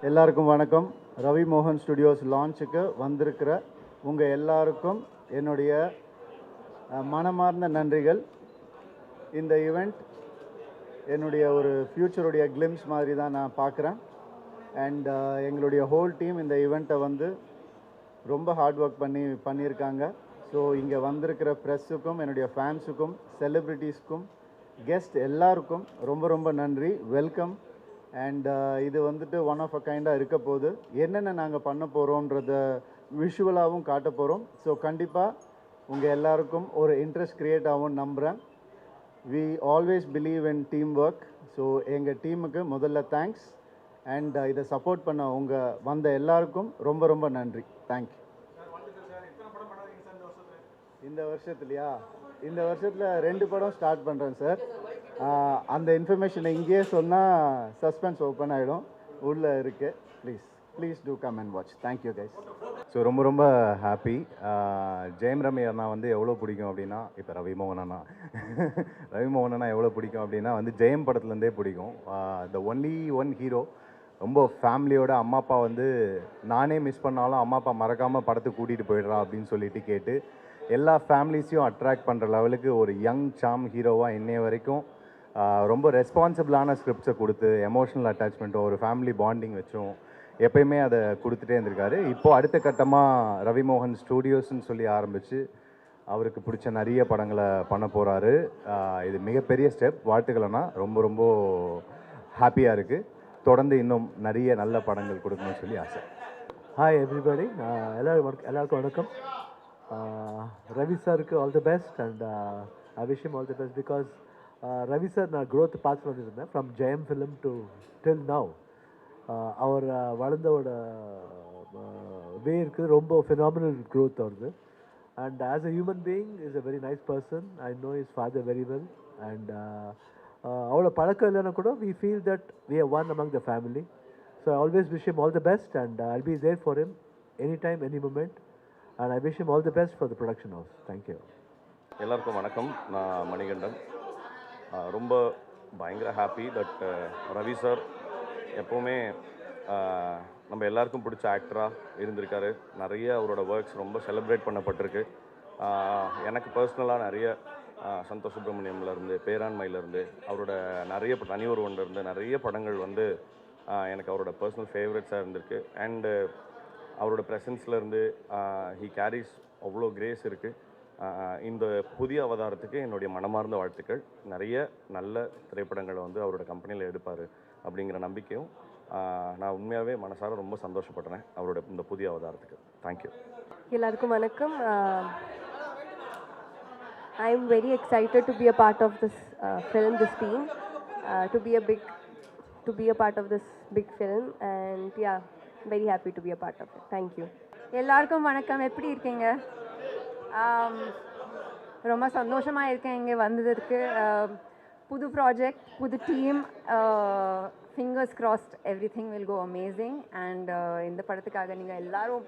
எல்லாருக்கும் வணக்கம். ரவி மோகன் ஸ்டுடியோஸ் லான்ச்சுக்கு வந்திருக்கிற உங்கள் எல்லாருக்கும் என்னுடைய மனமார்ந்த நன்றிகள். இந்த ஈவெண்ட் என்னுடைய ஒரு ஃப்யூச்சருடைய கிளிம்ஸ் மாதிரி தான் நான் பார்க்குறேன். அண்ட் எங்களுடைய ஹோல் டீம் இந்த ஈவெண்ட்டை வந்து ரொம்ப ஹார்ட் ஒர்க் பண்ணியிருக்காங்க. ஸோ இங்கே வந்திருக்கிற ப்ரெஸ்ஸுக்கும் என்னுடைய ஃபேன்ஸுக்கும் செலிப்ரிட்டிஸ்க்கும் கெஸ்ட் எல்லாருக்கும் ரொம்ப ரொம்ப நன்றி. வெல்கம். அண்ட் இது வந்துட்டு ஒன் ஆஃப் அ கைண்டாக இருக்க போது என்னென்ன நாங்கள் பண்ண போகிறோன்றத விஷுவலாகவும் காட்ட போகிறோம். ஸோ கண்டிப்பாக உங்கள் எல்லாருக்கும் ஒரு இன்ட்ரெஸ்ட் க்ரியேட் ஆகும்னு நம்புகிறேன். We always believe in teamwork. So எங்கள் டீமுக்கு முதல்ல தேங்க்ஸ். அண்ட் இதை சப்போர்ட் பண்ண உங்கள் வந்த எல்லாருக்கும் ரொம்ப ரொம்ப நன்றி. தேங்க்யூ. இந்த வருஷத்துலையா? இந்த வருஷத்தில் 2 படம் ஸ்டார்ட் பண்ணுறேன் சார். அந்த இன்ஃபர்மேஷனை இங்கேயே சொன்னால் சஸ்பென்ஸ் ஓப்பன் ஆகிடும். உள்ளே இருக்குது. Please do come and watch. Thank you guys. So ரொம்ப ரொம்ப ஹாப்பி. ஜெயம் ரவி அண்ணா வந்து எவ்வளோ பிடிக்கும் அப்படின்னா, இப்போ ரவி மோகன் அண்ணா எவ்வளோ பிடிக்கும் அப்படின்னா வந்து ஜெயம் படத்துலேருந்தே பிடிக்கும். The only one hero. ரொம்ப ஃபேமிலியோட அம்மா அப்பா வந்து நானே மிஸ் பண்ணாலும் அம்மா அப்பா மறக்காமல் படத்துக்கு கூட்டிகிட்டு போயிடுறா அப்படின்னு சொல்லிட்டு கேட்டு எல்லா ஃபேமிலிஸையும் அட்ராக்ட் பண்ணுற லெவலுக்கு ஒரு யங் சாம் ஹீரோவாக இன்னைய வரைக்கும் ரொம்ப ரெஸ்பான்சிபிளான ஸ்கிரிப்ட்ஸை கொடுத்து எமோஷனல் அட்டாச்மெண்ட்டோ ஒரு ஃபேமிலி பாண்டிங் வச்சும் எப்பயுமே அதை கொடுத்துட்டே இருந்திருக்காரு. இப்போது அடுத்த கட்டமாக ரவி மோகன் ஸ்டூடியோஸ்ன்னு சொல்லி ஆரம்பித்து அவருக்கு பிடிச்ச நிறைய படங்களை பண்ண போகிறாரு. இது மிகப்பெரிய ஸ்டெப். வாழ்த்துக்கள்னா ரொம்ப ரொம்ப ஹாப்பியாக இருக்குது. தொடர்ந்து இன்னும் நிறைய நல்ல படங்கள் கொடுக்கணும்னு சொல்லி ஆசை. ஹாய் எவ்ரிபடி, எல்லாருக்கும் வணக்கம். ரவி சாருக்கு all the best and I wish him all the best because Ravi sir நான் க்ரோத் பார்த்து வந்துருந்தேன் from Jayam film to till now. அவர் வளர்ந்தோட வே இருக்குது, ரொம்ப ஃபினாமினல் க்ரோத் வருது. And as a human being is a very nice person. I know his father very well. And அவ்வளோ பழக்கம் இல்லைன்னா கூட we feel that we are one among the family. So I always wish him all the best and I'll be there for him anytime, any moment. And I wish him all the best for the production house. Thank you. எல்லாருக்கும் வணக்கம். நான் மணிகண்டன். ரொம்ப பயங்கர happy that Ravi sir எப்போவுமே நம்ம எல்லாருக்கும் பிடிச்ச ஆக்டராக இருந்திருக்காரு. நிறைய அவரோட ஒர்க்ஸ் ரொம்ப செலிப்ரேட் பண்ணப்பட்டிருக்கு. எனக்கு பர்சனலாக நிறைய சந்தோஷ் சுப்ரமணியம்லேருந்து பேராண்மையிலேருந்து அவரோட நிறைய தனி ஒருவன்லேருந்து நிறைய படங்கள் வந்து எனக்கு அவரோட பர்சனல் ஃபேவரட்ஸாக இருந்திருக்கு. அண்டு அவரோட ப்ரெசன்ஸ்லேருந்து ஹீ கேரிஸ் அவ்வளோ கிரேஸ் இருக்குது. இந்த புதிய அவதாரத்துக்கு என்னுடைய மனமார்ந்த வாழ்த்துக்கள். நிறைய நல்ல திரைப்படங்களை வந்து அவரோட கம்பெனியில் எடுப்பார் அப்படிங்கிற நம்பிக்கையும் நான் உண்மையாகவே மனசார ரொம்ப சந்தோஷப்படுறேன் அவரோட இந்த புதிய அவதாரத்துக்கு. தேங்க்யூ. எல்லாருக்கும் வணக்கம். I am very excited to be a part of this film, this team, to be a part of this big film, and yeah, very happy to be a part of it. Thank you. எல்லாருக்கும் வணக்கம். எப்படி இருக்கீங்க? ரொம்ப சந்தோஷமாக இருக்கேன் இங்கே வந்ததுக்கு. புது ப்ராஜெக்ட், புது team. Fingers crossed, everything will go amazing. And இந்த படத்துக்காக நீங்கள் எல்லோரும்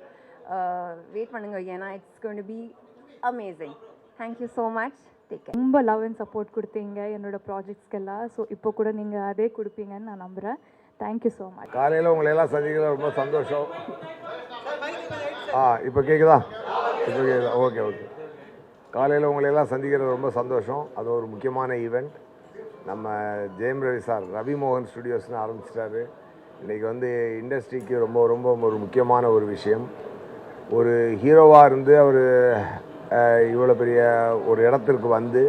வெயிட் பண்ணுங்க, ஏன்னா it's going to be amazing. Thank you so much. Take care. ரொம்ப லவ் அண்ட் சப்போர்ட் கொடுத்தீங்க என்னோட ப்ராஜெக்ட்ஸ்க்கெல்லாம். ஸோ இப்போ கூட நீங்கள் அதே கொடுப்பீங்கன்னு நான் நம்புகிறேன். Thank you so much. காலையில் உங்களை எல்லாம் சந்திக்கல ரொம்ப சந்தோஷம். இப்போ கேட்குதா? இப்போ கேட்குதா? ஓகே. காலையில் உங்களை எல்லாம் சந்திக்கிறது ரொம்ப சந்தோஷம். அது ஒரு முக்கியமான ஈவெண்ட். நம்ம ஜெயம் ரவி சார் ரவி மோகன் ஸ்டுடியோஸ்னு ஆரம்பிச்சிட்டாரு. இன்றைக்கி வந்து இண்டஸ்ட்ரிக்கு ரொம்ப ரொம்ப ஒரு முக்கியமான ஒரு விஷயம். ஒரு ஹீரோவாக இருந்து அவர் இவ்வளோ பெரிய ஒரு இடத்திற்கு வந்து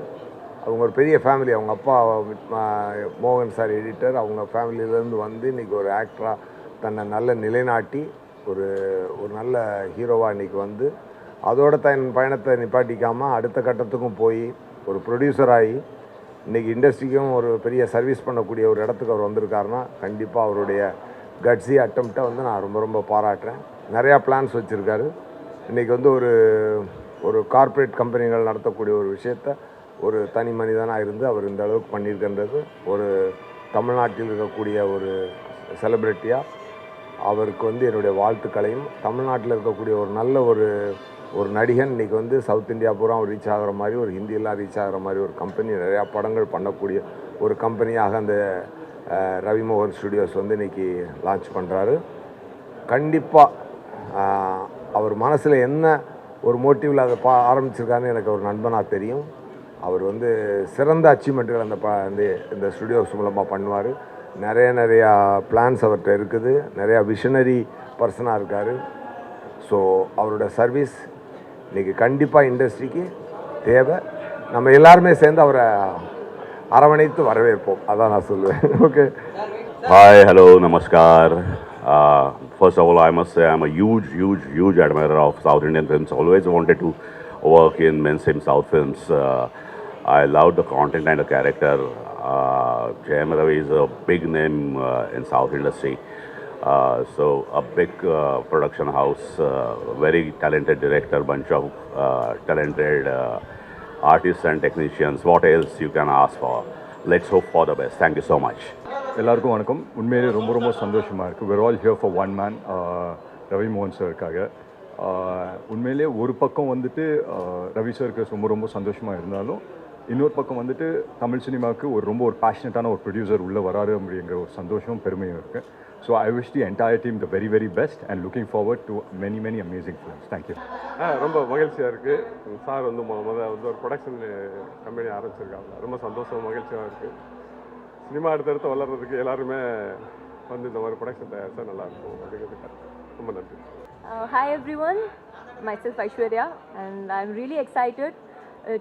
அவங்க ஒரு பெரிய ஃபேமிலி, அவங்க அப்பா மோகன் சார் எடிட்டர், அவங்க ஃபேமிலியிலேருந்து வந்து இன்றைக்கி ஒரு ஆக்டராக தன்னை நல்ல நிலைநாட்டி ஒரு நல்ல ஹீரோவாக இன்றைக்கி வந்து அதோட தன் பயணத்தை நிப்பாட்டிக்காமல் அடுத்த கட்டத்துக்கும் போய் ஒரு ப்ரொடியூசராகி இன்றைக்கி இண்டஸ்ட்ரிக்கும் ஒரு பெரிய சர்வீஸ் பண்ணக்கூடிய ஒரு இடத்துக்கு அவர் வந்திருக்காருன்னா கண்டிப்பாக அவருடைய கட்ஸி அட்டம்ப்டை வந்து நான் ரொம்ப ரொம்ப பாராட்டுறேன். நிறையா பிளான்ஸ் வச்சுருக்காரு. இன்றைக்கி வந்து ஒரு கார்ப்பரேட் கம்பெனிகள் நடத்தக்கூடிய ஒரு விஷயத்தை ஒரு தனி மனிதனாக இருந்து அவர் இந்த அளவுக்கு பண்ணியிருக்கின்றது ஒரு தமிழ்நாட்டில் இருக்கக்கூடிய ஒரு செலிப்ரிட்டியாக அவருக்கு வந்து என்னுடைய வாழ்த்துக்களையும், தமிழ்நாட்டில் இருக்கக்கூடிய ஒரு நல்ல ஒரு நடிகன் இன்றைக்கி வந்து சவுத் இந்தியா பூரா ரீச் ஆகிற மாதிரி, ஒரு ஹிந்தியெல்லாம் ரீச் ஆகிற மாதிரி ஒரு கம்பெனி, நிறையா படங்கள் பண்ணக்கூடிய ஒரு கம்பெனியாக அந்த ரவி மோகன் ஸ்டுடியோஸ் வந்து இன்றைக்கி லான்ச் பண்ணுறாரு. கண்டிப்பாக அவர் மனசில் என்ன ஒரு மோட்டிவில் அதை ஆரம்பிச்சிருக்காருன்னு எனக்கு ஒரு நண்பனாக தெரியும். அவர் வந்து சிறந்த அச்சீவ்மெண்ட்டுகள் இந்த ஸ்டுடியோஸ் மூலமாக பண்ணுவார். நிறையா பிளான்ஸ் அவர்கிட்ட இருக்குது. நிறையா விஷனரி பர்சனாக இருக்கார். ஸோ அவரோட சர்வீஸ் இன்றைக்கி கண்டிப்பாக இண்டஸ்ட்ரிக்கு தேவை. நம்ம எல்லாருமே சேர்ந்து அவரை அரவணைத்து வரவேற்போம். அதான் நான் சொல்லுவேன். Okay. Hi, hello, namaskar. First of all, I must say I'm a huge admirer of South Indian films. Always wanted to work in mainstream South films. I love the content and the character. Jayam Ravi is a big name in South industry. So a big production house, very talented director, bunch of talented artists and technicians. What else you can ask for? Let's hope for the best. Thank you so much. எல்லாருக்கும் வணக்கம். உண்மையிலே ரொம்ப சந்தோஷமாக இருக்குது. we're all here for one man, Ravi மோகன் சாருக்காக. உண்மையிலே ஒரு பக்கம் வந்துட்டு ரவி சாருக்கு ரொம்ப சந்தோஷமாக இருந்தாலும் இன்னொரு பக்கம் வந்துட்டு தமிழ் சினிமாவுக்கு ஒரு பேஷனட்டான ஒரு ப்ரொடியூசர் உள்ளே வராரு அப்படிங்கிற ஒரு சந்தோஷம் பெருமையும் இருக்குது. So I wish the entire team the very best and looking forward to many amazing films. Thank you. ரொம்ப மகிழ்ச்சியாக இருக்குது. சார் வந்து முதல்ல வந்து ஒரு ப்ரொடக்ஷன் கம்பெனி ஆரம்பிச்சிருக்காங்க. ரொம்ப சந்தோஷம், மகிழ்ச்சியாக இருக்குது. சினிமா அடுத்தடுத்து வளர்கிறதுக்கு எல்லாருமே வந்து இந்த மாதிரி ப்ரொடக்ஷன் தயாரித்தா நல்லாயிருக்கும் அப்படிங்கிறதுக்கு ரொம்ப நன்றி. Hi everyone, myself Aishwarya, and I'm really excited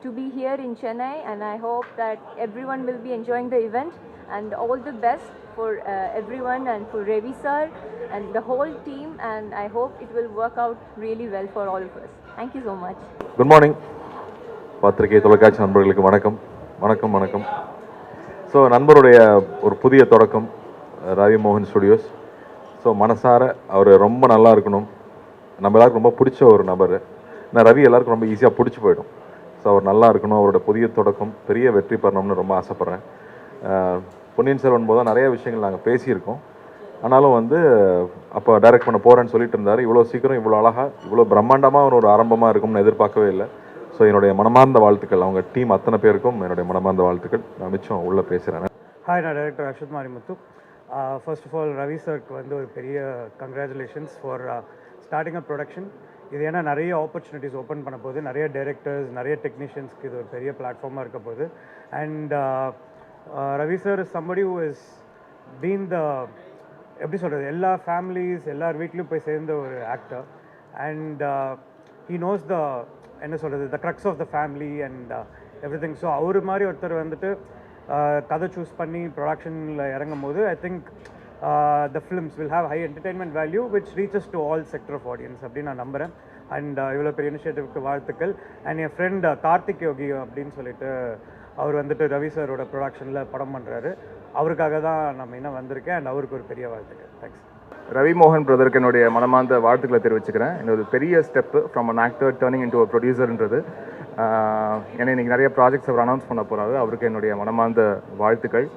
to be here in Chennai, and I hope that everyone will be enjoying the event, and all the best for everyone and for Ravi sir and the whole team, and I hope it will work out really well for all of us. Thank you so much. Good morning. பத்திரிகை தொலைக்காட்சி நண்பர்களுக்கு வணக்கம். So நண்பருடைய ஒரு புதிய தொடக்கம் ரவி மோகன் studios. So மனசார அவர் ரொம்ப நல்லா இருக்கணும். நம்ம எல்லாருக்கும் ரொம்ப பிடிச்ச ஒரு நபர். நான் ரவி எல்லாருக்கும் ரொம்ப ஈஸியாக பிடிச்சி போயிடும். ஸோ அவர் நல்லா இருக்கணும். அவரோட புதிய தொடக்கம் பெரிய வெற்றி பெறணும்னு ரொம்ப ஆசைப்பட்றேன். பொன்னியின் செல்வன் போது நிறைய விஷயங்கள் நாங்கள் பேசியிருக்கோம். ஆனாலும் வந்து அப்போ டைரக்ட் பண்ண போகிறேன்னு சொல்லிட்டு இருந்தார். இவ்வளோ சீக்கிரம் இவ்வளோ அழகாக இவ்வளோ பிரம்மாண்டமாக ஒரு ஆரம்பமாக இருக்கும்னு எதிர்பார்க்கவே இல்லை. ஸோ என்னுடைய மனமார்ந்த வாழ்த்துக்கள். அவங்க டீம் அத்தனை பேருக்கும் என்னுடைய மனமார்ந்த வாழ்த்துக்கள். நான் மிச்சம் உள்ளே பேசுகிறேன். ஹாய், நான் director Ashwath Marimuthu. First of all Ravi சருக்கு வந்து ஒரு பெரிய congratulations for starting up production. இது ஏன்னா நிறைய ஆப்பர்ச்சுனிட்டிஸ் ஓப்பன் பண்ண போது, நிறைய டைரக்டர்ஸ், நிறைய டெக்னீஷியன்ஸ்க்கு இது ஒரு பெரிய பிளாட்ஃபார்மாக இருக்க போகுது. And Ravi sir is somebody who is been the எப்படி சொல்கிறது, எல்லா ஃபேமிலிஸ் எல்லார் வீட்லேயும் போய் சேர்ந்த ஒரு actor. And he knows the என்ன சொல்கிறது the crux of the family and everything. So அவர் மாதிரி ஒருத்தர் வந்துட்டு கதை சூஸ் பண்ணி ப்ரொடக்ஷனில் இறங்கும் போது I think the films will have high entertainment value which reaches to all sector of audience அப்படின்னு நான் நம்புகிறேன். அண்ட் இவ்வளோ பெரிய இனிஷியேட்டிவ்க்கு வாழ்த்துக்கள். அண்ட் என் ஃப்ரெண்ட் கார்த்திக் யோகி அப்படின்னு சொல்லிட்டு அவர் வந்துட்டு ரவி சாரோட ப்ரொடக்ஷனில் படம் பண்ணுறாரு. அவருக்காக தான் நம்ம இன்னும் வந்திருக்கேன். அண்ட் அவருக்கு ஒரு பெரிய வாழ்த்துக்கள். தேங்க்ஸ். ரவி மோகன் பிரதருக்கு என்னுடைய மனமார்ந்த வாழ்த்துக்களை தெரிவிச்சுக்கிறேன். என்னோட பெரிய step from an actor turning into a ப்ரொடியூசர்ன்றது. ஏன்னா இன்றைக்கி நிறைய ப்ராஜெக்ட்ஸ் அவர் அனௌன்ஸ் பண்ண போகிறாரு. அவருக்கு என்னுடைய மனமார்ந்த வாழ்த்துக்கள்.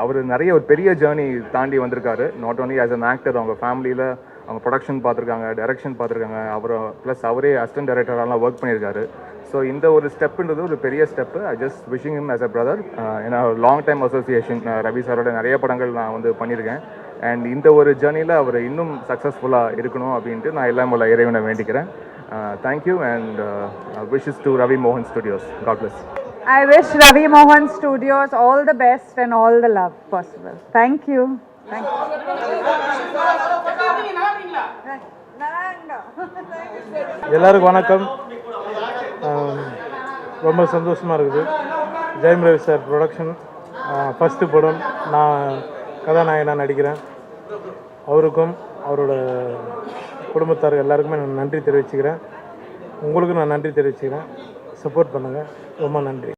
அவர் நிறைய ஒரு பெரிய ஜேர்னி தாண்டி வந்திருக்காரு. Not only as an actor, அவங்க ஃபேமிலியில் அவங்க ப்ரொடக்ஷன் பார்த்துருக்காங்க, டைரக்ஷன் பார்த்துருக்காங்க. ப்ளஸ் அவரே அசிஸ்டன்ட் டைரக்டரெலாம் ஒர்க் பண்ணியிருக்காரு. ஸோ இந்த ஒரு ஸ்டெப்புன்றது ஒரு பெரிய step. I just wishing him as a brother. ஏன்னா லாங் டைம் அசோசியேஷன். ரவி சாரோட நிறைய படங்கள் நான் வந்து பண்ணியிருக்கேன். அண்ட் இந்த ஒரு ஜேர்னியில் அவர் இன்னும் சக்ஸஸ்ஃபுல்லாக இருக்கணும் அப்படின்ட்டு நான் எல்லாம் உள்ள இறைவனை வேண்டிக்கிறேன். Thank you and wishes to Ravi மோகன் Studios. God bless. I wish Ravi Mohan Studios all the best and all the love possible. Thank you. Thank you. எல்லாருக்கும் வணக்கம். ரொம்ப சந்தோஷமாக இருக்குது. Jayam Ravi sir production first படம் நான் கதாநாயகனாக நடிக்கிறேன். அவருக்கும் அவரோட குடும்பத்தார் எல்லாருக்குமே நான் நன்றி தெரிவிச்சுக்கிறேன். உங்களுக்கும் நான் நன்றி தெரிவிச்சுக்கிறேன். சப்போர்ட் பண்ணுங்கள். ரொம்ப நன்றி.